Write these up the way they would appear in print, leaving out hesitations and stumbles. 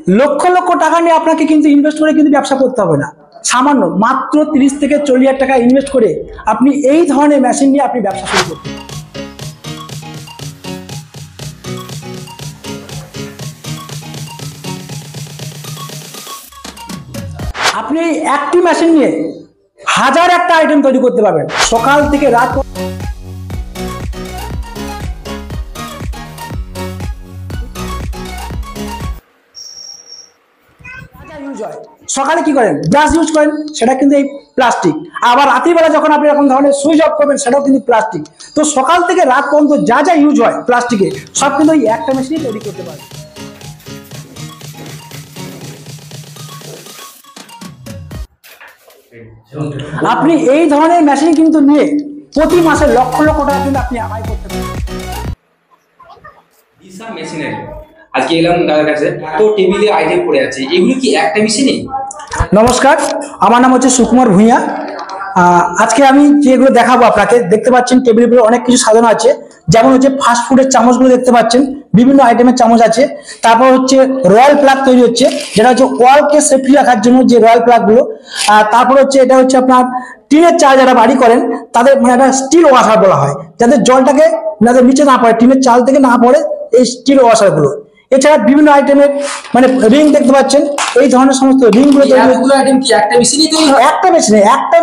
লক্ষ লক্ষ টাকা নিয়ে আপনাকে কিন্তু ইনভেস্ট করে কিন্তু ব্যবসা করতে হবে না। সামান্য মাত্র 30 থেকে 40 হাজার টাকা ইনভেস্ট করে আপনি এই ধরনের মেশিন নিয়ে আপনি ব্যবসা শুরু করতে পারেন। আপনি একটি মেশিন নিয়ে হাজার একটা আইটেম তৈরি করতে পারবেন, সকাল থেকে রাত। সকালে কি করেন, ব্রাশ ইউজ করেন, সেটা কিন্তু এই প্লাস্টিক। আবার রাত্রিবেলা যখন আপনি এরকম ধরনের সুইচ অফ করবেন, সেটাও কিন্তু প্লাস্টিক। তো সকাল থেকে রাত পর্যন্ত যা যা ইউজ হয় প্লাস্টিকে, সব কিন্তু এই একটা মেশিনে তৈরি করতে পারেন। আপনি এই ধরনের মেশিন কিন্তু নিয়ে প্রতি মাসে লক্ষ লক্ষ টাকা কিন্তু আপনি আয় করতে পারেন। দিশা মেশিনারি আজকে এলাম দাদার কাছে, তো টেবিলে আইটেম পড়ে আছে, এগুলো কি একটা মেশিনে? নমস্কার, আমার নাম হচ্ছে সুকুমার ভূঁইয়া। আজকে আমি যেগুলো দেখাবো আপনাকে, দেখতে পাচ্ছেন টেবিলের উপরে অনেক কিছু সাজানো আছে। যেমন হচ্ছে ফাস্ট ফুডের চামচগুলো দেখতে পাচ্ছেন, বিভিন্ন আইটেমের চামচ আছে। তারপর হচ্ছে রয়্যাল প্লাগ তৈরি হচ্ছে, যেটা হচ্ছে ওয়ালকে সেফটি রাখার জন্য যে রয়্যাল প্লাগ গুলো। তারপর হচ্ছে এটা হচ্ছে আপনার টিনের চাল যারা বাড়ি করেন তাদের মানে একটা স্টিল ওয়াশার বলা হয়, যাদের জলটাকে যাদের নিচে না পড়ে, টিনের চাল থেকে না পড়ে, এই স্টিল ওয়াশার গুলো। এছাড়া বিভিন্ন আইটেমের মানে রিং দেখতে পাচ্ছেন, এই ধরনের সমস্ত রিং গুলো আইটেম কি একটা মেশিনেই তৈরি হয়? একটা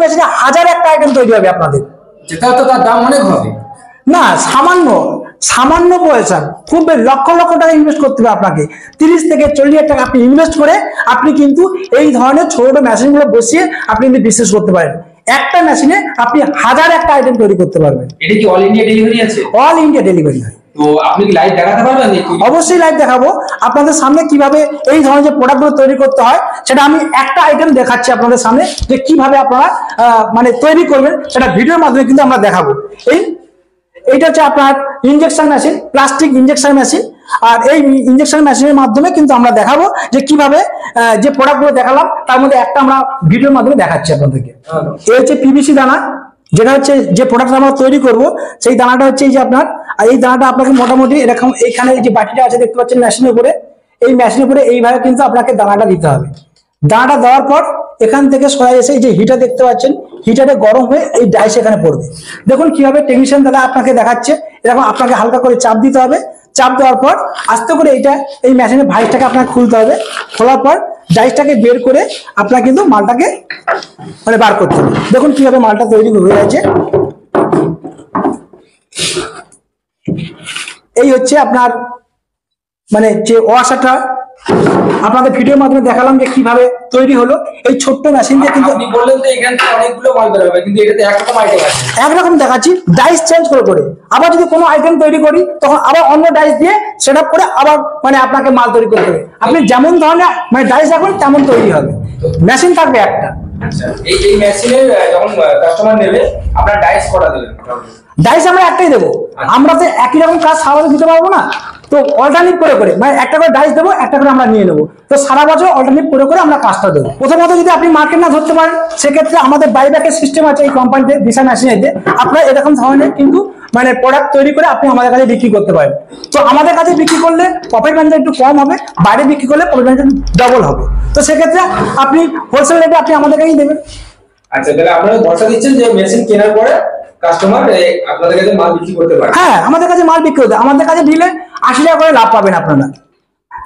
মেশিনে হাজার একটা আইটেম তৈরি হবে আপনাদের, যেটা তো তার দাম অনেক হবে না। সামান্য পয়সা, খুব লক্ষ লক্ষ টাকা ইনভেস্ট করতে হবে আপনাকে। 30 থেকে 40 হাজার টাকা আপনি ইনভেস্ট করে আপনি কিন্তু এই ধরনের ছোট ছোট মেশিন গুলো বসিয়ে আপনি কিন্তু বিজনেস করতে পারেন। একটা মেশিনে আপনি হাজার একটা আইটেম তৈরি করতে পারবেন। এটা কি অল ইন্ডিয়া ডেলিভারি আছে? অল ইন্ডিয়া ডেলিভারি হয়। তো আপনি কি লাইভ দেখাতে পারবেন? অবশ্যই লাইভ দেখাবো আপনাদের সামনে কিভাবে এই ধরনের যে প্রোডাক্টগুলো তৈরি করতে হয়, সেটা আমি একটা আইটেম দেখাচ্ছি আপনাদের সামনে, যে কিভাবে আপনারা মানে তৈরি করবেন, সেটা ভিডিওর মাধ্যমে কিন্তু আমরা দেখাবো। এইটা হচ্ছে আপনার injection machine, plastic injection machine. আর এই ইনজেকশন মেশিনের মাধ্যমে কিন্তু আমরা দেখাবো যে কিভাবে যে প্রোডাক্টগুলো দেখালাম তার মধ্যে একটা আমরা ভিডিওর মাধ্যমে দেখাচ্ছি আপনাদেরকে। এই হচ্ছে পিভিসি দানা, যেটা হচ্ছে যে প্রোডাক্ট আমরা তৈরি করব, সেই দানাটা হচ্ছে এই যে আপনার। আর এই দানাটা আপনাকে মোটামুটি এরকম, এইখানে যে বাটিটা আছে দেখতে পাচ্ছেন মেশিনের উপরে, এই মেশিনের উপরে এইভাবে কিন্তু আপনাকে দানাটা দিতে হবে। দানাটা দেওয়ার পর এখান থেকে সরাই এসে এই যে হিটার দেখতে পাচ্ছেন, হিটারে গরম হয়ে এই ডাইস এখানে পড়বে। দেখুন কিভাবে টেকনিশিয়ান দাদা আপনাকে দেখাচ্ছে, এরকম আপনাকে হালকা করে চাপ দিতে হবে। চাপ দেওয়ার পর আস্তে করে এই মেশিনের ভাইসটাকে আপনাকে খুলতে হবে। খোলার পর ডাইসটাকে বের করে আপনার কিন্তু মালটাকে মানে বার করতে হবে। দেখুন কিভাবে মালটা তৈরি হয়ে যাচ্ছে। এই হচ্ছে আপনার মানে যে ওয়াশারটা আপনাদের ভিডিওর মাধ্যমে দেখালাম যে কিভাবে তৈরি হলো এই ছোট্ট মেশিন দিয়ে। কিন্তু আপনি বললেন তো এখান থেকে অনেকগুলো মাল বের হবে, কিন্তু এটাতে একরকম আইটেম আছে। একরকম দেখাচ্ছি, ডাইস চেঞ্জ করে আবার যদি কোনো আইটেম তৈরি করি তখন আবার অন্য ডাইস দিয়ে সেটআপ করে আবার মানে আপনাকে মাল তৈরি করতে হবে। আপনি যেমন ধরনের মানে ডাইস রাখবেন তেমন তৈরি হবে, মেশিন থাকবে একটা। আচ্ছা, এই মেশিনে যখন কাস্টমার নেবে আপনারা ডাইস করা দেবেন? ডাইস আমরা একটাই দেবো, আমরা তো একই রকম কাজ সারা বছর দিতে পারবো না। তো অল্টারনেট করে মানে একটা করে ডাইস দেবো, একটা করে আমরা নিয়ে নেবো। তো সারা বছর অল্টারনেট করে আমরা কাজটা দেবো। প্রথমত যদি আপনি মার্কেট না ধরতে পারেন, সেক্ষেত্রে আমাদের বাইব্যাকের সিস্টেম আছে এই কোম্পানিতে, দিশা মেশিনারিতে। আপনারা এরকম ধরনের কিন্তু মানে প্রোডাক্ট তৈরি করে আপনি আমাদের কাছে বিক্রি করতে পারেন। তো আমাদের কাছে বিক্রি করলে প্রফিট মার্জিন একটু কম হবে, বাইরে বিক্রি করলে প্রফিট মার্জিন ডবল হবে। তো সেক্ষেত্রে আপনি হোলসেল রেটে আপনি আমাদের কাছেই দেবেন। আচ্ছা, তাহলে আপনারা ভরসা দিচ্ছেন যে মেশিন কেনার পরে কাস্টমার আপনাদের কাছে মাল বিক্রি করতে পারে? হ্যাঁ, আমাদের কাছে মাল বিক্রি হতে, আমাদের কাছে দিলে 80 টাকা করে লাভ পাবেন আপনারা।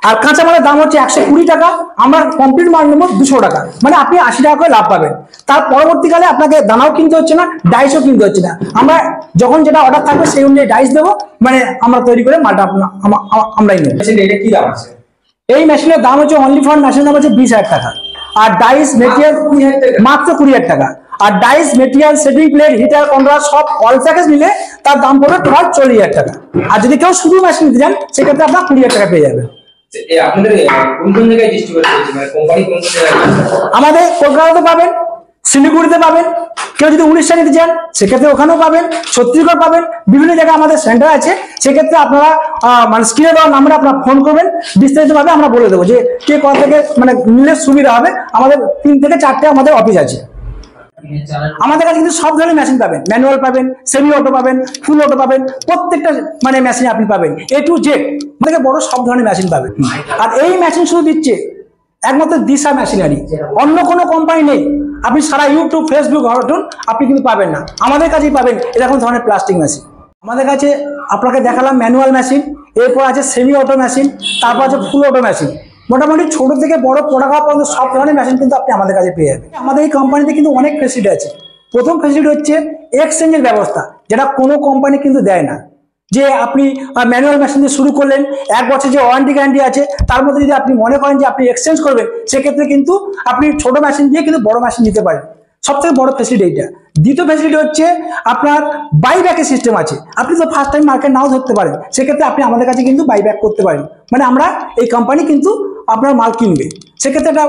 আর কাঁচা মালের দাম হচ্ছে 120 টাকা, আমরা কমপ্লিট মাল নেবো 200 টাকা, মানে আপনি 80 টাকা করে লাভ পাবেন। তার পরবর্তীকালে আপনাকে দানাও কিনতে হচ্ছে না, ডাইসও কিনতে হচ্ছে না। আমরা যখন যেটা অর্ডার থাকবে সেই অনুযায়ী ডাইস দেবো, মানে আমরা তৈরি করে মালটা আমরাই নেবো। এটা কি দাম আছে? এই মেশিনের দাম হচ্ছে অনলি ফর মেশিনের দাম হচ্ছে 20,000 টাকা। আর ডাইস মেটেরিয়াল মাত্র 20,000 টাকা। আর dies material setting plate heater controller সব অল প্যাকেজ নিলে তার দাম পড়বে টোটাল 40,000 টাকা। আর যদি কেউ শুধু মেশিন নিতে চান সেক্ষেত্রে আপনার 20,000 টাকা পেয়ে যাবেন। আপনাদের কোন জায়গায় ডিস্ট্রিবিউট করছে, মানে কোম্পানি কোন জায়গায়? আমাদের কলকাতাতে পাবেন, শিলিগুড়িতে পাবেন, কেউ যদি উড়িষ্যা নিতে চান সেক্ষেত্রে ওখানেও পাবেন, ছত্তিশগড় পাবেন, বিভিন্ন জায়গায় আমাদের সেন্টার আছে। সেক্ষেত্রে আপনারা মানে স্ক্রিনে দেওয়া নাম্বারে আপনারা ফোন করবেন, বিস্তারিতভাবে আমরা বলে দেবো যে কে কোথা থেকে মানে নিলে সুবিধা হবে। আমাদের 3 থেকে 4টে আমাদের অফিস আছে। আমাদের কাছে কিন্তু সব ধরনের মেশিন পাবেন, ম্যানুয়াল পাবেন, সেমি অটো পাবেন, ফুল অটো পাবেন, প্রত্যেকটা মানে মেশিন আপনি পাবেন A to Z থেকে বড় সব ধরনের মেশিন পাবেন। আর এই মেশিন শুধু দিচ্ছে একমাত্র দিশা মেশিনারি, অন্য কোনো কোম্পানি নেই। আপনি সারা ইউটিউব ফেসবুক ঘাটুন, আপনি কিন্তু পাবেন না, আমাদের কাছেই পাবেন এরকম ধরনের প্লাস্টিক মেশিন। আমাদের কাছে আপনাকে দেখালাম ম্যানুয়াল মেশিন, এরপর আছে সেমি অটো মেশিন, তারপর আছে ফুল অটো মেশিন। মোটামুটি ছোট থেকে বড় প্রোডাক্ট হওয়া পর্যন্ত সব ধরনের মেশিন কিন্তু আপনি আমাদের কাছে পেয়ে যাবেন। আমাদের এই কোম্পানিতে কিন্তু অনেক ফেসিলিটি আছে। প্রথম ফেসিলিটি হচ্ছে এক্সচেঞ্জের ব্যবস্থা, যেটা কোনো কোম্পানি কিন্তু দেয় না। যে আপনি ম্যানুয়াল মেশিন দিয়ে শুরু করলেন, 1 বছর যে ওয়ারেন্টি গ্যারান্টি আছে, তার মধ্যে যদি আপনি মনে করেন যে আপনি এক্সচেঞ্জ করবেন, সেক্ষেত্রে কিন্তু আপনি ছোট মেশিন দিয়ে কিন্তু বড় মেশিন নিতে পারেন। সব থেকে বড় ফেসিলিটি এইটা। দ্বিতীয় ফেসিলিটি হচ্ছে আপনার বাইব্যাকের সিস্টেম আছে। আপনি তো ফার্স্ট টাইম মার্কেট নাও ধরতে পারেন, সেক্ষেত্রে আপনি আমাদের কাছে কিন্তু বাইব্যাক করতে পারেন, মানে আমরা এই কোম্পানি কিন্তু আপনার মাল কিনবে, সেক্ষেত্রে একটা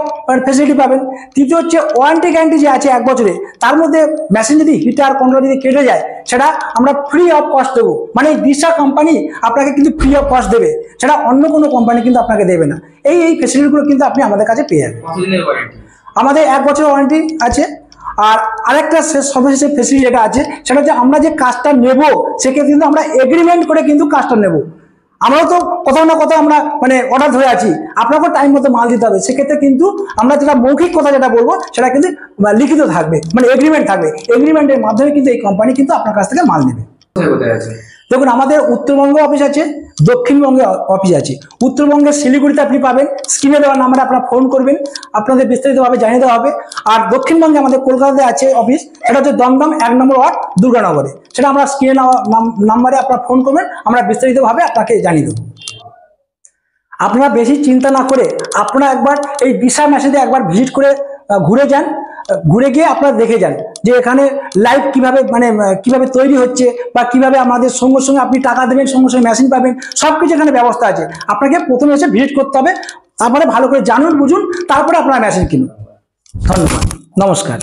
ফেসিলিটি পাবেন। তৃতীয় হচ্ছে ওয়ারেন্টি গ্যারান্টি যে আছে 1 বছরে, তার মধ্যে মেশিন যদি হিটার কন্ট্রোল যদি কেটে যায়, সেটা আমরা ফ্রি অফ কস্ট দেবো। মানে এই দিশা কোম্পানি আপনাকে কিন্তু ফ্রি অফ কস্ট দেবে, সেটা অন্য কোনো কোম্পানি কিন্তু আপনাকে দেবে না। এই ফেসিলিটিগুলো কিন্তু আপনি আমাদের কাছে পেয়ে যাবেন। আমাদের 1 বছর ওয়ারেন্টি আছে। আর আরেকটা সর্বশেষ ফেসিলিটি যেটা আছে, সেটা হচ্ছে আমরা যে কাজটা নেব, সেক্ষেত্রে কিন্তু আমরা এগ্রিমেন্ট করে কিন্তু কাজটা নেব। আমরাও তো কোথাও না কোথাও আমরা মানে অর্ডার ধরে আছি, আপনাকেও টাইম মতো মাল দিতে হবে। সেক্ষেত্রে কিন্তু আমরা যেটা মৌখিক কথা যেটা বলবো, সেটা কিন্তু লিখিত থাকবে, মানে এগ্রিমেন্ট থাকবে। এগ্রিমেন্টের মাধ্যমে কিন্তু এই কোম্পানি কিন্তু আপনার কাছ থেকে মাল নেবে। দেখুন, আমাদের উত্তরবঙ্গে অফিস আছে, দক্ষিণবঙ্গে অফিস আছে। উত্তরবঙ্গের শিলিগুড়িতে আপনি পাবেন, স্ক্রিনে দেওয়া নাম্বারে আপনারা ফোন করবেন, আপনাদের বিস্তারিতভাবে জানিয়ে দেওয়া হবে। আর দক্ষিণবঙ্গে আমাদের কলকাতাতে আছে অফিস, সেটা হচ্ছে দমদম 1 নম্বর ওয়ার্ড, দুর্গানগরে। সেটা আমরা স্ক্রিনে নাম্বারে আপনারা ফোন করবেন, আমরা বিস্তারিতভাবে আপনাকে জানিয়ে দেবো। আপনারা বেশি চিন্তা না করে আপনারা একবার এই দিশা মেশিনে একবার ভিজিট করে ঘুরে যান, ঘুরে গিয়ে আপনারা দেখে যান যে এখানে লাইভ কিভাবে মানে কিভাবে তৈরি হচ্ছে, বা কিভাবে আমাদের সঙ্গে সঙ্গে আপনি টাকা দেবেন, সঙ্গে সঙ্গে মেশিন পাবেন, সবকিছু এখানে ব্যবস্থা আছে। আপনাকে প্রথমে এসে ভিজিট করতে হবে, তারপরে ভালো করে জানুন বুঝুন, তারপরে আপনারা মেশিন কিনুন। ধন্যবাদ, নমস্কার।